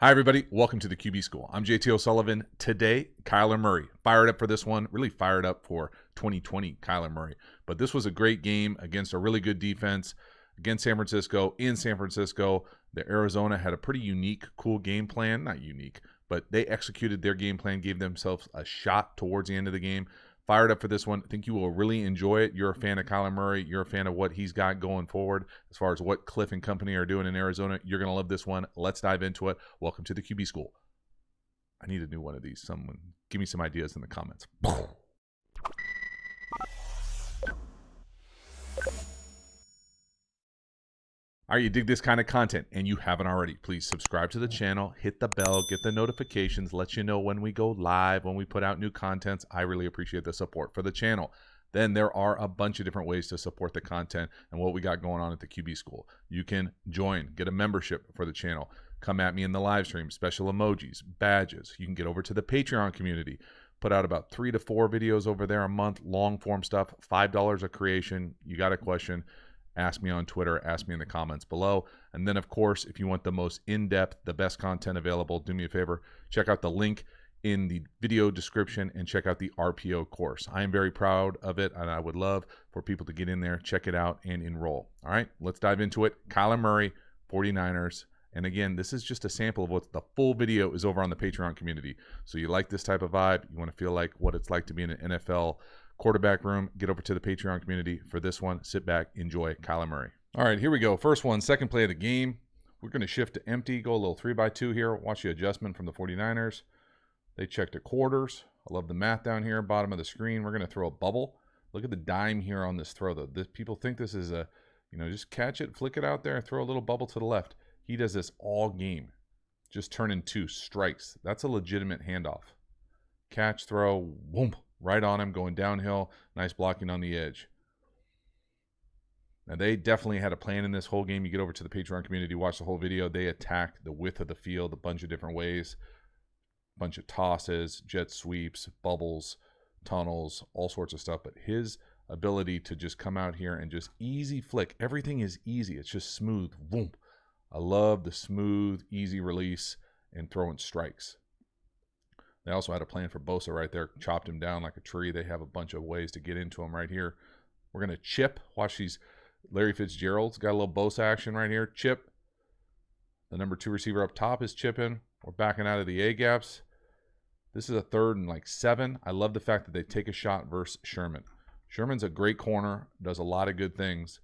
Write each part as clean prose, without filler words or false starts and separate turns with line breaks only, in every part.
Hi, everybody. Welcome to the QB School. I'm JT O'Sullivan. Today, Kyler Murray. Fired up for this one. Really fired up for 2020 Kyler Murray. But this was a great game against a really good defense against San Francisco. In San Francisco, the Arizona had a pretty unique, cool game plan. Not unique, but they executed their game plan, gave themselves a shot towards the end of the game. Fired up for this one. I think you will really enjoy it. You're a fan of Kyler Murray. You're a fan of what he's got going forward as far as what Cliff and company are doing in Arizona. You're going to love this one. Let's dive into it. Welcome to the QB School. I need a new one of these. Someone give me some ideas in the comments. All right, you dig this kind of content and you haven't already, please subscribe to the channel, hit the bell, get the notifications, let you know when we go live, when we put out new contents. I really appreciate the support for the channel. Then there are a bunch of different ways to support the content and what we got going on at the QB School. You can join, get a membership for the channel, come at me in the live stream, special emojis, badges. You can get over to the Patreon community. Put out about 3 to 4 videos over there a month, long form stuff, $5 a creation. You got a question, ask me on Twitter, ask me in the comments below. And then, of course, if you want the most in-depth, the best content available, do me a favor, check out the link in the video description and check out the RPO course. I am very proud of it, and I would love for people to get in there, check it out, and enroll. All right, let's dive into it. Kyler Murray, 49ers. And again, this is just a sample of what the full video is over on the Patreon community. So you like this type of vibe, you want to feel like what it's like to be in an NFL quarterback room, get over to the Patreon community for this one. Sit back, enjoy Kyler Murray. All right, here we go. First one, second play of the game. We're going to shift to empty, go a little 3x2 here. Watch the adjustment from the 49ers. They checked to quarters. I love the math down here, bottom of the screen. We're going to throw a bubble. Look at the dime here on this throw, though. People think this is a, just catch it, flick it out there, and throw a little bubble to the left. He does this all game. Just turn into strikes. That's a legitimate handoff. Catch, throw, whoomp. Right on him, going downhill. Nice blocking on the edge. Now, they definitely had a plan in this whole game. You get over to the Patreon community, watch the whole video. They attacked the width of the field a bunch of different ways. A bunch of tosses, jet sweeps, bubbles, tunnels, all sorts of stuff. But his ability to just come out here and just easy flick. Everything is easy. It's just smooth. Boom. I love the smooth, easy release and throwing strikes. They also had a plan for Bosa right there, chopped him down like a tree. They have a bunch of ways to get into him right here. We're going to chip. Watch these. Larry Fitzgerald's got a little Bosa action right here. Chip. The number 2 receiver up top is chipping. We're backing out of the A-gaps. This is a 3rd and 7. I love the fact that they take a shot versus Sherman. Sherman's a great corner, does a lot of good things,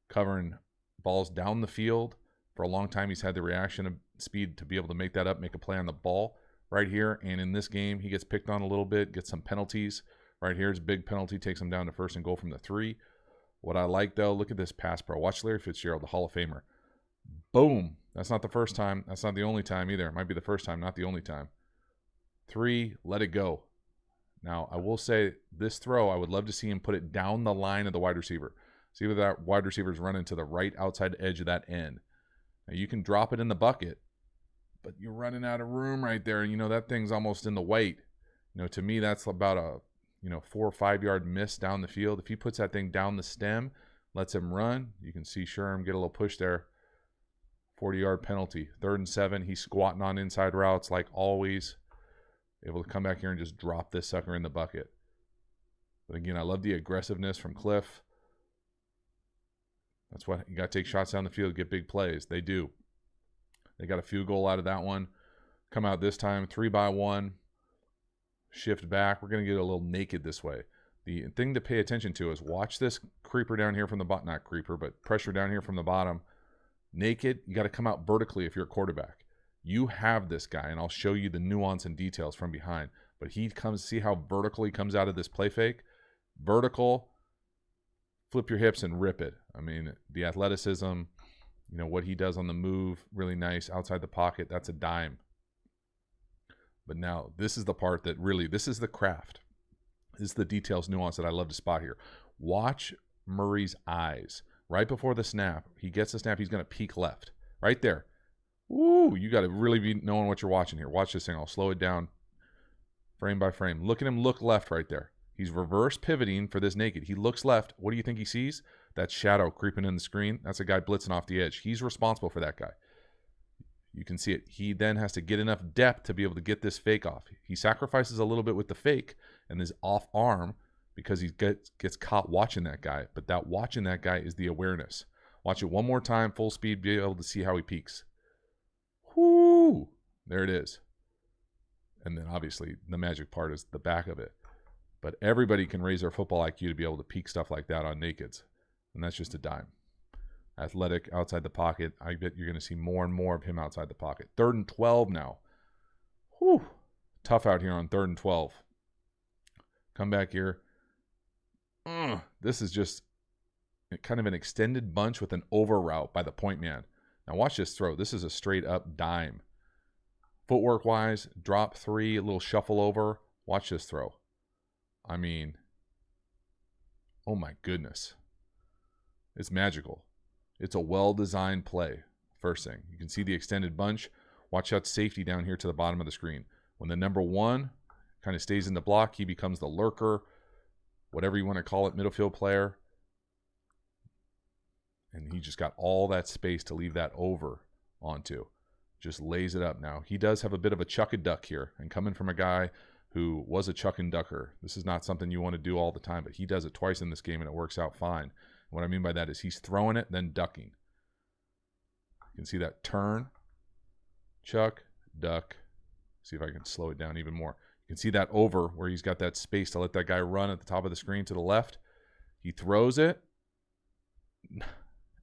covering balls down the field. For a long time, he's had the reaction of speed to be able to make that up, make a play on the ball. Right here, and in this game, he gets picked on a little bit, gets some penalties. Right here is a big penalty, takes him down to 1st and goal from the 3. What I like, though, look at this pass pro. Watch Larry Fitzgerald, the Hall of Famer. Boom. That's not the first time. That's not the only time either. It might be the first time, not the only time. 3, let it go. Now, I will say this throw, I would love to see him put it down the line of the wide receiver. See where that wide receiver is running to the right outside edge of that end. Now, you can drop it in the bucket, but you're running out of room right there. That thing's almost in the white. To me, that's about a, 4 or 5 yard miss down the field. If he puts that thing down the stem, lets him run, you can see Sherm get a little push there. 40-yard penalty. 3rd and 7. He's squatting on inside routes like always. Able to come back here and just drop this sucker in the bucket. But again, I love the aggressiveness from Cliff. That's what you got to take shots down the field, get big plays. They do. They got a field goal out of that one. Come out this time, 3x1. Shift back. We're going to get a little naked this way. The thing to pay attention to is watch this creeper down here from the bottom. Not creeper, but pressure down here from the bottom. Naked. You got to come out vertically if you're a quarterback. You have this guy, and I'll show you the nuance and details from behind. But he comes, see how vertical he comes out of this play fake? Vertical. Flip your hips and rip it. I mean, the athleticism, what he does on the move, really nice. Outside the pocket, that's a dime. But now, this is the part that really, this is the craft. This is the details, nuance that I love to spot here. Watch Murray's eyes. Right before the snap, he gets the snap, he's going to peek left. Right there. Ooh, you got to really be knowing what you're watching here. Watch this thing. I'll slow it down frame by frame. Look at him look left right there. He's reverse pivoting for this naked. He looks left. What do you think he sees? That shadow creeping in the screen. That's a guy blitzing off the edge. He's responsible for that guy. You can see it. He then has to get enough depth to be able to get this fake off. He sacrifices a little bit with the fake and his off arm because he gets caught watching that guy. But that watching that guy is the awareness. Watch it one more time, full speed, be able to see how he peaks. Whoo! There it is. And then obviously the magic part is the back of it. But everybody can raise their football IQ to be able to peak stuff like that on nakeds. And that's just a dime. Athletic, outside the pocket. I bet you're going to see more and more of him outside the pocket. 3rd and 12 now. Whew. Tough out here on 3rd and 12. Come back here. This is just kind of an extended bunch with an over route by the point man. Now watch this throw. This is a straight up dime. Footwork wise, drop 3, a little shuffle over. Watch this throw. I mean, oh my goodness. It's magical. It's a well-designed play. First thing, you can see the extended bunch. Watch out safety down here to the bottom of the screen. When the number 1 kind of stays in the block, he becomes the lurker, whatever you want to call it, middle field player. And he just got all that space to leave that over onto. Just lays it up now. He does have a bit of a chuck and duck here. And coming from a guy who was a chuck and ducker, this is not something you want to do all the time, but he does it twice in this game and it works out fine. What I mean by that is he's throwing it, then ducking. You can see that turn, chuck, duck. See if I can slow it down even more. You can see that over where he's got that space to let that guy run at the top of the screen to the left. He throws it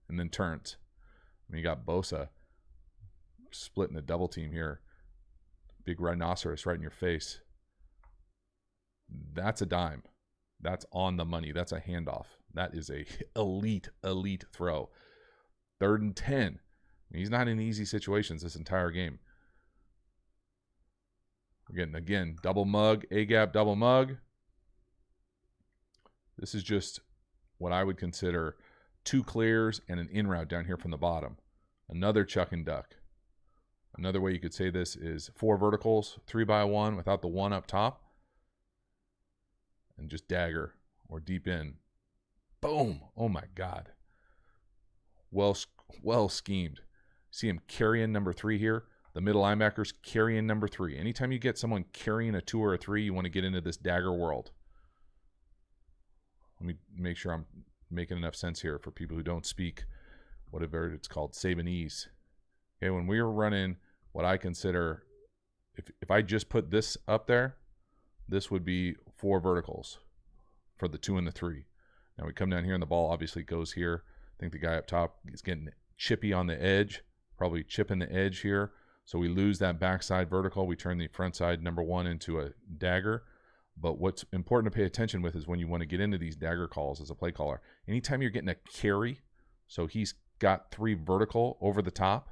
and then turns. I mean, you got Bosa splitting a double team here. Big rhinoceros right in your face. That's a dime. That's on the money. That's a handoff. That is a elite throw. 3rd and 10. He's not in easy situations this entire game. We're getting, again, double mug, A-gap, double mug. This is just what I would consider 2 clears and an in route down here from the bottom. Another chuck and duck. Another way you could say this is 4 verticals, 3x1 without the 1 up top. And just dagger or deep in. Boom. Oh my God. Well schemed. See him carrying number 3 here. The middle linebacker's carrying number 3. Anytime you get someone carrying a 2 or a 3, you want to get into this dagger world. Let me make sure I'm making enough sense here for people who don't speak whatever it's called, Sabanese. Okay, when we were running what I consider, if I just put this up there, this would be 4 verticals for the 2 and the 3. Now we come down here and the ball obviously goes here. I think the guy up top is getting chippy on the edge, probably chipping the edge here. So we lose that backside vertical. We turn the front side number 1 into a dagger. But what's important to pay attention with is when you want to get into these dagger calls as a play caller, anytime you're getting a carry, so he's got 3 vertical over the top,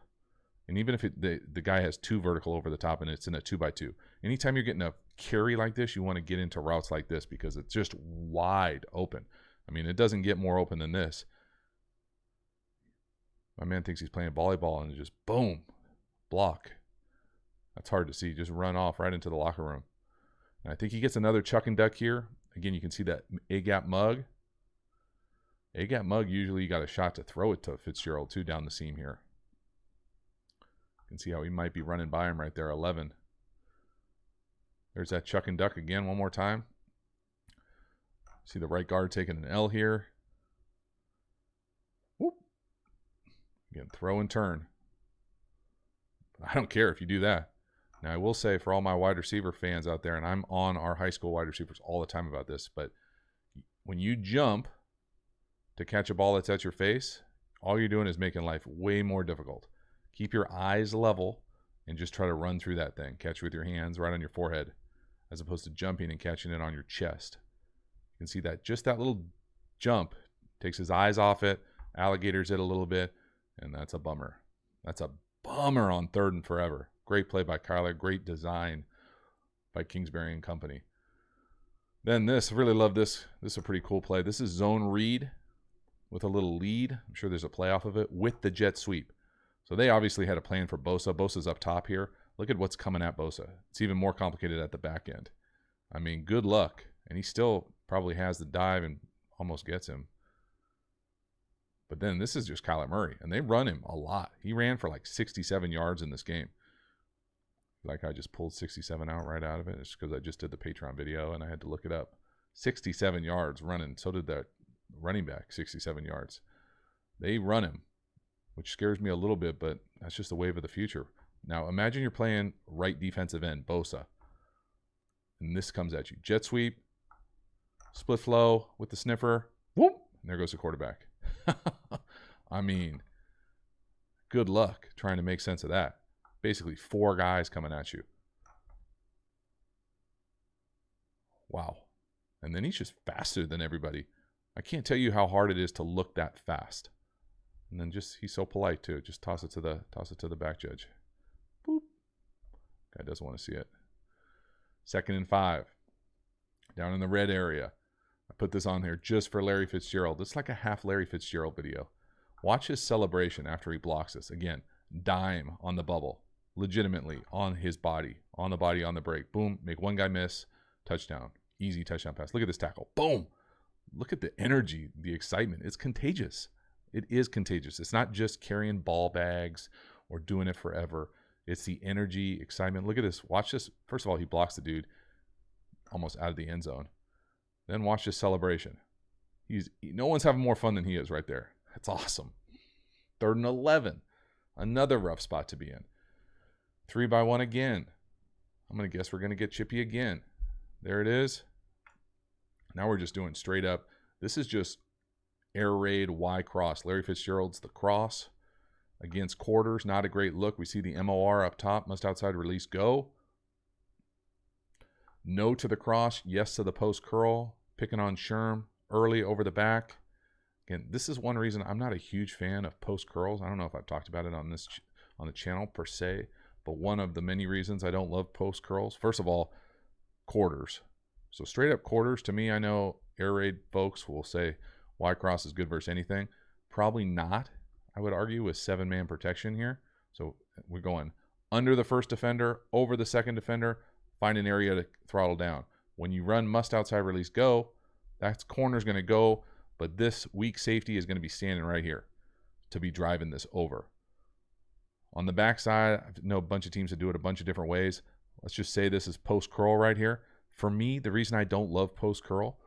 and even if the guy has 2 vertical over the top and it's in a 2x2, anytime you're getting a carry like this, you want to get into routes like this because it's just wide open. I mean, it doesn't get more open than this. My man thinks he's playing volleyball and just boom, block. That's hard to see. Just run off right into the locker room. And I think he gets another chuck and duck here. Again, you can see that A-gap mug. A-gap mug, usually you got a shot to throw it to Fitzgerald too down the seam here. You can see how he might be running by him right there, 11. There's that chuck and duck again one more time. See the right guard taking an L here. Whoop. Again, throw and turn. I don't care if you do that. Now, I will say for all my wide receiver fans out there, and I'm on our high school wide receivers all the time about this, but when you jump to catch a ball that's at your face, all you're doing is making life way more difficult. Keep your eyes level and just try to run through that thing. Catch with your hands right on your forehead as opposed to jumping and catching it on your chest. You can see that just that little jump takes his eyes off it, alligators it a little bit, and that's a bummer. That's a bummer on 3rd and forever. Great play by Kyler. Great design by Kingsbury and company. Then this, I really love this. This is a pretty cool play. This is zone read with a little lead. I'm sure there's a play off of it with the jet sweep. So they obviously had a plan for Bosa. Bosa's up top here. Look at what's coming at Bosa. It's even more complicated at the back end. I mean, good luck. And he still probably has the dive and almost gets him. But then this is just Kyler Murray, and they run him a lot. He ran for like 67 yards in this game. Like I just pulled 67 right out of it. It's because I just did the Patreon video and I had to look it up. 67 yards running. So did the running back, 67 yards. They run him, which scares me a little bit, but that's just the wave of the future. Now imagine you're playing right defensive end, Bosa, and this comes at you. Jet sweep, split flow with the sniffer. Whoop! And there goes the quarterback. I mean, good luck trying to make sense of that. Basically 4 guys coming at you. Wow. And then he's just faster than everybody. I can't tell you how hard it is to look that fast. And then just, he's so polite too. Just toss it to the back judge. Boop. Guy doesn't want to see it. 2nd and 5. Down in the red area. I put this on there just for Larry Fitzgerald. It's like a half Larry Fitzgerald video. Watch his celebration after he blocks this. Again, dime on the bubble. Legitimately on his body. On the body, on the break. Boom. Make one guy miss. Touchdown. Easy touchdown pass. Look at this tackle. Boom. Look at the energy, the excitement. It's contagious. It is contagious. It's not just carrying ball bags or doing it forever. It's the energy, excitement. Look at this. Watch this. First of all, he blocks the dude almost out of the end zone. Then watch this celebration. No one's having more fun than he is right there. That's awesome. 3rd and 11. Another rough spot to be in. 3-by-1 again. I'm going to guess we're going to get chippy again. There it is. Now we're just doing straight up. This is just air raid Y cross. Larry Fitzgerald's the cross against quarters. Not a great look. We see the MOR up top. Must outside release go. No to the cross. Yes to the post curl. Picking on Sherm early over the back. Again, this is one reason I'm not a huge fan of post curls. I don't know if I've talked about it on the channel per se, but one of the many reasons I don't love post curls. First of all, quarters. So straight up quarters, to me, I know air raid folks will say Y cross is good versus anything. Probably not, I would argue, with 7-man protection here. So we're going under the first defender, over the second defender, find an area to throttle down. When you run must outside release go, that corner's going to go, but this weak safety is going to be standing right here to be driving this over. On the backside, I know a bunch of teams that do it a bunch of different ways. Let's just say this is post curl right here. For me, the reason I don't love post curl,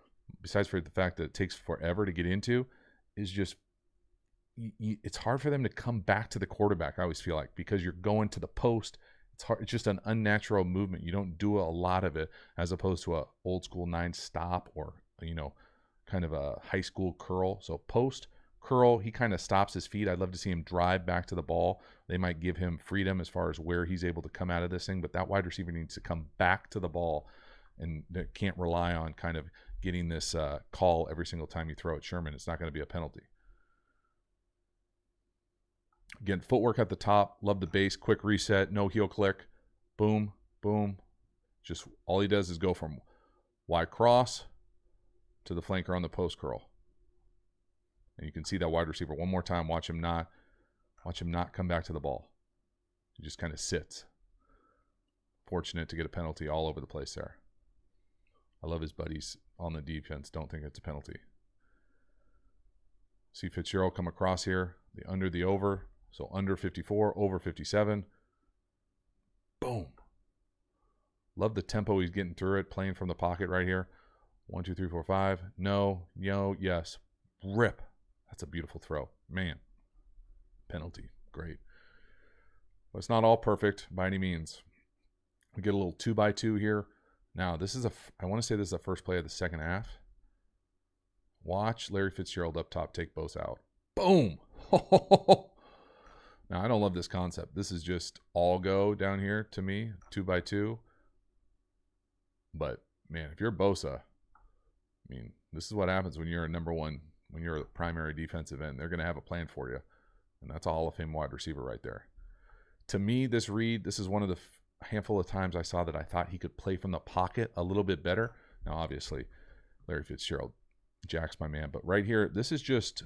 besides for the fact that it takes forever to get into, is just it's hard for them to come back to the quarterback, I always feel like, because you're going to the post. It's hard. It's just an unnatural movement. You don't do a lot of it as opposed to a old school 9 stop or, kind of a high school curl. So post curl, he kind of stops his feet. I'd love to see him drive back to the ball. They might give him freedom as far as where he's able to come out of this thing, but that wide receiver needs to come back to the ball and can't rely on kind of getting this call every single time you throw at Sherman. It's not going to be a penalty. Again, footwork at the top. Love the base. Quick reset. No heel click. Boom, boom. Just all he does is go from Y cross to the flanker on the post curl. And you can see that wide receiver one more time. Watch him not come back to the ball. He just kind of sits. Fortunate to get a penalty all over the place there. I love his buddies on the defense. Don't think it's a penalty. See Fitzgerald come across here. The under, the over. So under 54, over 57. Boom. Love the tempo he's getting through it, playing from the pocket right here. 1, 2, 3, 4, 5. No, yes. Rip. That's a beautiful throw. Man. Penalty. Great. But it's not all perfect by any means. We get a little 2-by-2 here. Now, I want to say this is the first play of the second half. Watch Larry Fitzgerald up top take Bosa out. Boom. Now, I don't love this concept. This is just all go down here to me, 2-by-2. But, man, if you're Bosa, this is what happens when you're a number one, when you're a primary defensive end. They're going to have a plan for you. And that's a Hall of Fame wide receiver right there. To me, this is one of the handful of times I saw that I thought he could play from the pocket a little bit better. Now, obviously, Larry Fitzgerald, Jack's my man. But right here, this is just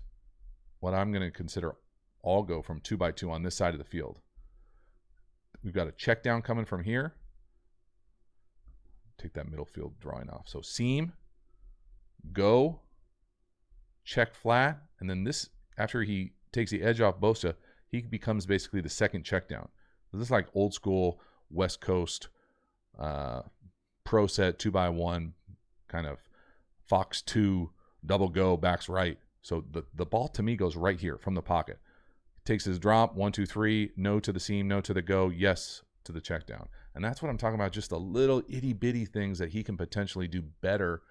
what I'm going to consider all go from 2-by-2 on this side of the field. We've got a check down coming from here. Take that middle field drawing off. So seam, go, check flat, and then this, after he takes the edge off Bosa, he becomes basically the second check down. This is like old school West Coast pro set 2x1 kind of Fox 2 double go backs right. So the ball to me goes right here from the pocket. Takes his drop, 1, 2, 3, no to the seam, no to the go, yes to the check down. And that's what I'm talking about, just the little itty bitty things that he can potentially do better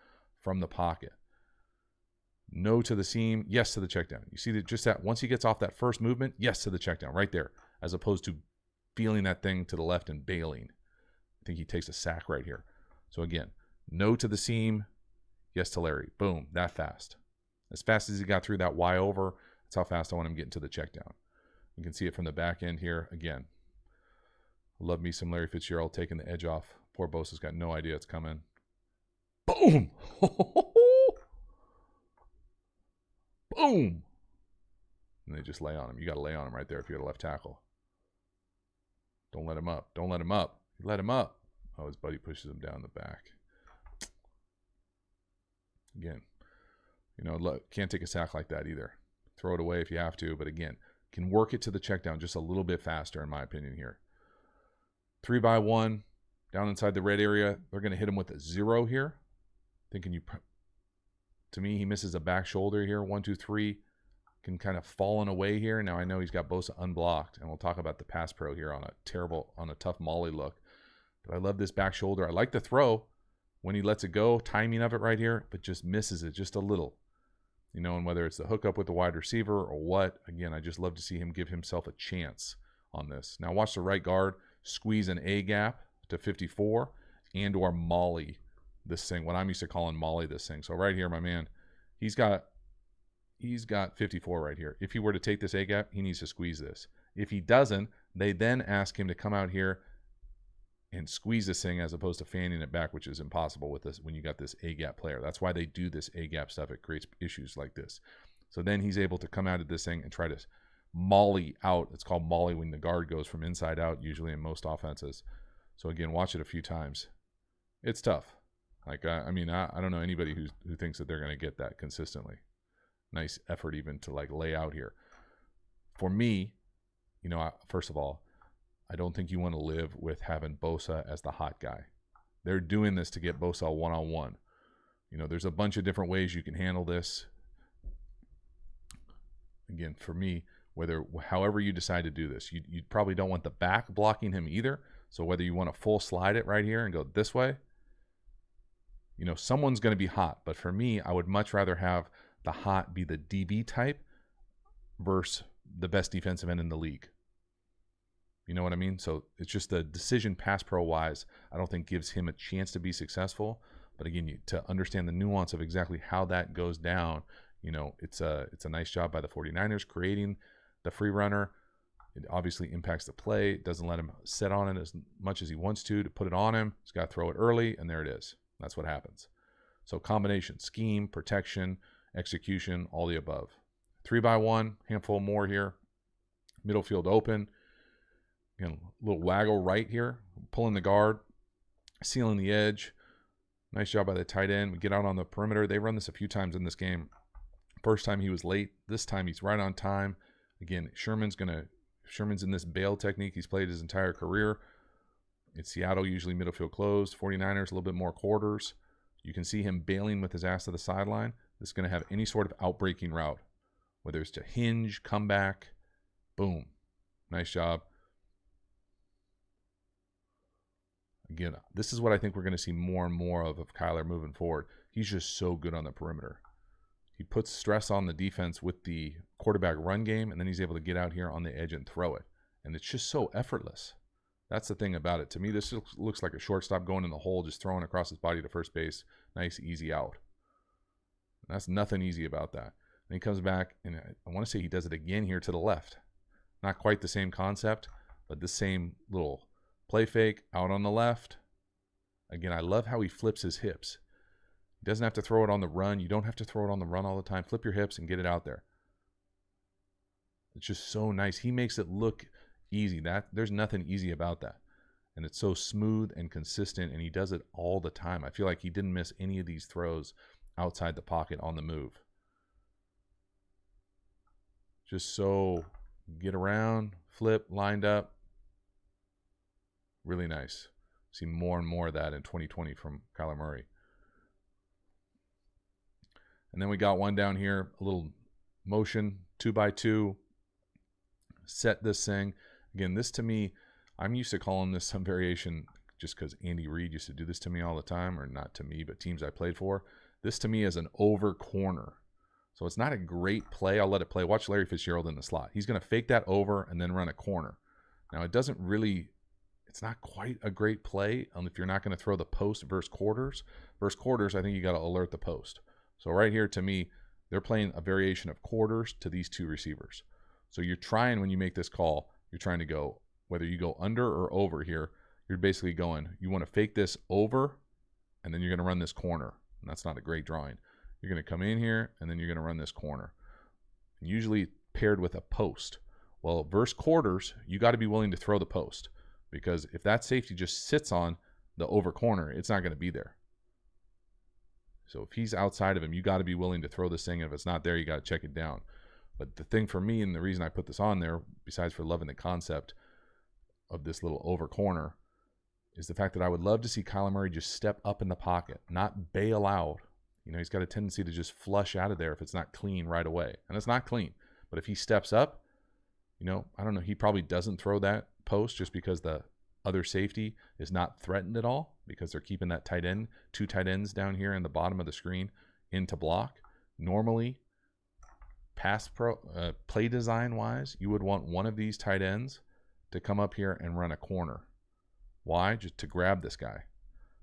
from the pocket. No to the seam, yes to the check down. You see that just that once he gets off that first movement, yes to the check down right there, as opposed to feeling that thing to the left and bailing. I think he takes a sack right here. So again, no to the seam, yes to Larry. Boom, that fast. As fast as he got through that Y over, that's how fast I want him getting to the check down. You can see it from the back end here. Again, love me some Larry Fitzgerald taking the edge off. Poor Bosa's got no idea it's coming. Boom! Boom! And they just lay on him. You got to lay on him right there if you're a left tackle. Don't let him up. Don't let him up. You let him up. Oh, his buddy pushes him down the back. Again, you know, look, can't take a sack like that either. Throw it away if you have to, but again, can work it to the check down just a little bit faster, in my opinion here. 3x1, down inside the red area. They're going to hit him with a 0 here. Thinking you, to me, he misses a back shoulder here. 1, 2, 3. Can kind of fallen away here. Now I know he's got Bosa unblocked, and we'll talk about the pass pro here on a tough Molly look. But I love this back shoulder. I like the throw when he lets it go, timing of it right here, but just misses it just a little. You know, and whether it's the hookup with the wide receiver or what, again, I just love to see him give himself a chance on this. Now watch the right guard squeeze an A gap to 54 and or Molly this thing, what I'm used to calling Molly this thing. So right here, my man, he's got 54 right here. If he were to take this A gap, he needs to squeeze this. If he doesn't, they then ask him to come out here and squeeze this thing as opposed to fanning it back, which is impossible with this when you got this A-gap player. That's why they do this A-gap stuff. It creates issues like this. So then he's able to come out of this thing and try to molly out. It's called molly when the guard goes from inside out, usually in most offenses. So again, watch it a few times. It's tough. Like, I mean, I don't know anybody who thinks that they're going to get that consistently. Nice effort even to like lay out here. For me, you know, first of all, I don't think you want to live with having Bosa as the hot guy. They're doing this to get Bosa one-on-one. You know, there's a bunch of different ways you can handle this. Again, for me, however you decide to do this, you probably don't want the back blocking him either. So whether you want to full slide it right here and go this way, you know, someone's going to be hot. But for me, I would much rather have the hot be the DB type versus the best defensive end in the league. You know what I mean? So it's just the decision pass pro wise, I don't think gives him a chance to be successful. But again, to understand the nuance of exactly how that goes down, you know, it's a nice job by the 49ers creating the free runner. It obviously impacts the play. It doesn't let him sit on it as much as he wants to put it on him. He's got to throw it early, and there it is. That's what happens. So combination, scheme, protection, execution, all the above. 3x1, handful more here. Middle field open. Again, a little waggle right here, pulling the guard, sealing the edge. Nice job by the tight end. We get out on the perimeter. They run this a few times in this game. First time he was late. This time he's right on time. Again, Sherman's in this bail technique he's played his entire career. In Seattle, usually middle field closed. 49ers, a little bit more quarters. You can see him bailing with his ass to the sideline. This is going to have any sort of outbreaking route, whether it's to hinge, comeback, boom. Nice job. Again, this is what I think we're going to see more and more of Kyler moving forward. He's just so good on the perimeter. He puts stress on the defense with the quarterback run game, and then he's able to get out here on the edge and throw it. And it's just so effortless. That's the thing about it. To me, this looks like a shortstop going in the hole, just throwing across his body to first base. Nice, easy out. And that's nothing easy about that. And he comes back, and I want to say he does it again here to the left. Not quite the same concept, but the same little play fake out on the left. Again, I love how he flips his hips. He doesn't have to throw it on the run. You don't have to throw it on the run all the time. Flip your hips and get it out there. It's just so nice. He makes it look easy. There's nothing easy about that. And it's so smooth and consistent, and he does it all the time. I feel like he didn't miss any of these throws outside the pocket on the move. Just so get around, flip, lined up. Really nice. See more and more of that in 2020 from Kyler Murray. And then we got one down here, a little motion, 2x2. Set this thing. Again, this to me, I'm used to calling this some variation just because Andy Reid used to do this to me all the time, or not to me, but teams I played for. This to me is an over corner. So it's not a great play. I'll let it play. Watch Larry Fitzgerald in the slot. He's going to fake that over and then run a corner. Now, it doesn't really, it's not quite a great play if you're not going to throw the post versus quarters. Versus quarters, I think you got to alert the post. So right here, to me, they're playing a variation of quarters to these two receivers. So you're trying, when you make this call, you're trying to go, whether you go under or over here, you're basically going, you want to fake this over, and then you're going to run this corner. And that's not a great drawing. You're going to come in here, and then you're going to run this corner. And usually paired with a post. Well, versus quarters, you got to be willing to throw the post. Because if that safety just sits on the over corner, it's not going to be there. So if he's outside of him, you got to be willing to throw this thing. And if it's not there, you got to check it down. But the thing for me, and the reason I put this on there, besides for loving the concept of this little over corner, is the fact that I would love to see Kyler Murray just step up in the pocket, not bail out. You know, he's got a tendency to just flush out of there if it's not clean right away. And it's not clean. But if he steps up, you know, I don't know, he probably doesn't throw that post just because the other safety is not threatened at all, because they're keeping that tight end, two tight ends down here in the bottom of the screen into block. Normally, play design wise, you would want one of these tight ends to come up here and run a corner. Why? Just to grab this guy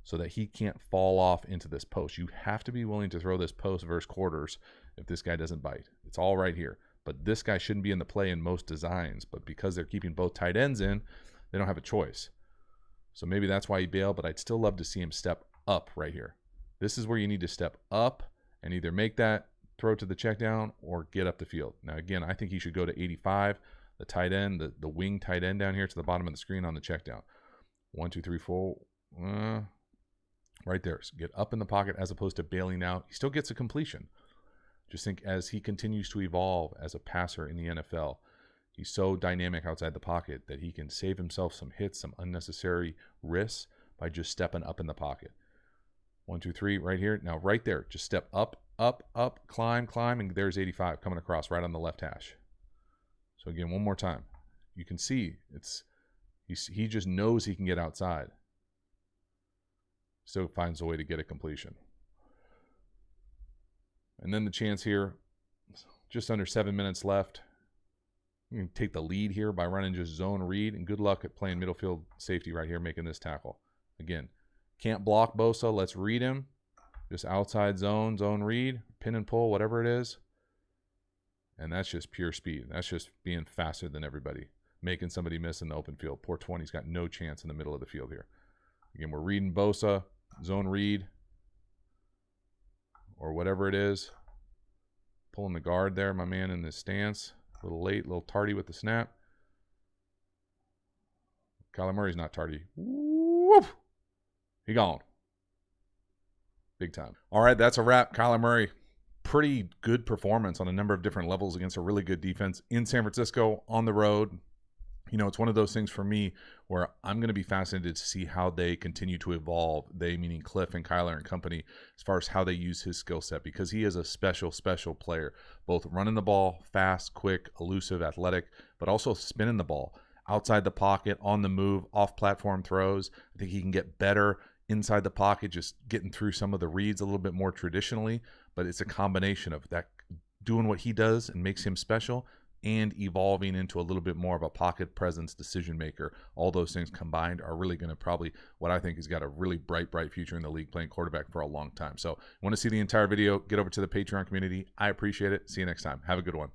so that he can't fall off into this post. You have to be willing to throw this post versus quarters if this guy doesn't bite. It's all right here. But this guy shouldn't be in the play in most designs. But because they're keeping both tight ends in, they don't have a choice. So maybe that's why he bailed, but I'd still love to see him step up right here. This is where you need to step up and either make that throw to the check down or get up the field. Now, again, I think he should go to 85, the tight end, the wing tight end down here to the bottom of the screen on the check down. 1, 2, 3, 4. Right there. So get up in the pocket as opposed to bailing out. He still gets a completion. Just think as he continues to evolve as a passer in the NFL, he's so dynamic outside the pocket that he can save himself some hits, some unnecessary risks by just stepping up in the pocket. 1, 2, 3 right here. Now right there, just step up, up, up, climb, climb, and there's 85 coming across right on the left hash. So again, one more time. You can see he just knows he can get outside. Still finds a way to get a completion. And then the chance here, just under 7 minutes left. You can take the lead here by running just zone read, and good luck at playing middle field safety right here, making this tackle. Again, can't block Bosa. Let's read him. Just outside zone read, pin and pull, whatever it is. And that's just pure speed. That's just being faster than everybody, making somebody miss in the open field. Poor 20's got no chance in the middle of the field here. Again, we're reading Bosa, zone read, or whatever it is. Pulling the guard there, my man in this stance. A little late, a little tardy with the snap. Kyler Murray's not tardy. Whoop! He gone. Big time. All right, that's a wrap. Kyler Murray, pretty good performance on a number of different levels against a really good defense in San Francisco on the road. You know, it's one of those things for me where I'm going to be fascinated to see how they continue to evolve, they meaning Cliff and Kyler and company, as far as how they use his skill set, because he is a special, special player, both running the ball, fast, quick, elusive, athletic, but also spinning the ball outside the pocket, on the move, off-platform throws. I think he can get better inside the pocket, just getting through some of the reads a little bit more traditionally, but it's a combination of that, doing what he does and makes him special, and evolving into a little bit more of a pocket presence decision maker. All those things combined are really going to probably, what I think has got a really bright future in the league, playing quarterback for a long time. So want to see the entire video, get over to the Patreon community. I appreciate it. See you next time. Have a good one.